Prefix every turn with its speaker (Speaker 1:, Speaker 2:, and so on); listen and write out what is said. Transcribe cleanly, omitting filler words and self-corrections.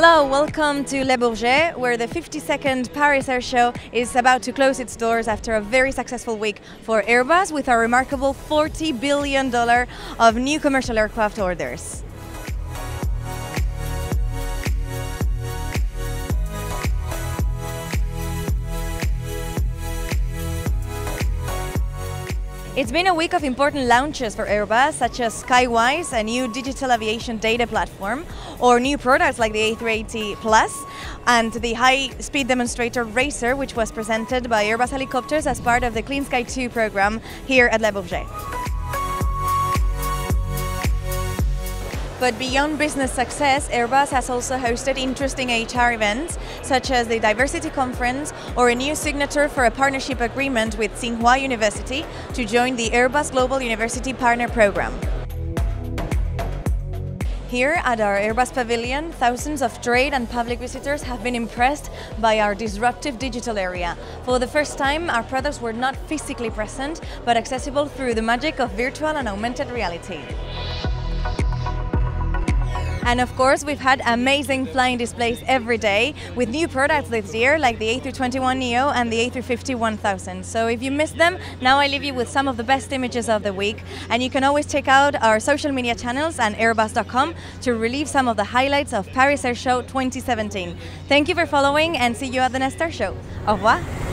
Speaker 1: Hello, welcome to Le Bourget, where the 52nd Paris Airshow is about to close its doors after a very successful week for Airbus with a remarkable $40 billion of new commercial aircraft orders. It's been a week of important launches for Airbus, such as Skywise, a new digital aviation data platform, or new products like the A380 Plus and the high-speed demonstrator Racer, which was presented by Airbus Helicopters as part of the Clean Sky 2 program here at Le Bourget. But beyond business success, Airbus has also hosted interesting HR events, such as the Diversity Conference or a new signature for a partnership agreement with Tsinghua University to join the Airbus Global University Partner Program. Here at our Airbus Pavilion, thousands of trade and public visitors have been impressed by our disruptive digital area. For the first time, our products were not physically present, but accessible through the magic of virtual and augmented reality. And of course, we've had amazing flying displays every day with new products this year like the A321neo and the A350-1000. So if you missed them, now I leave you with some of the best images of the week. And you can always check out our social media channels and airbus.com to relive some of the highlights of Paris Air Show 2017. Thank you for following and see you at the next Air Show. Au revoir!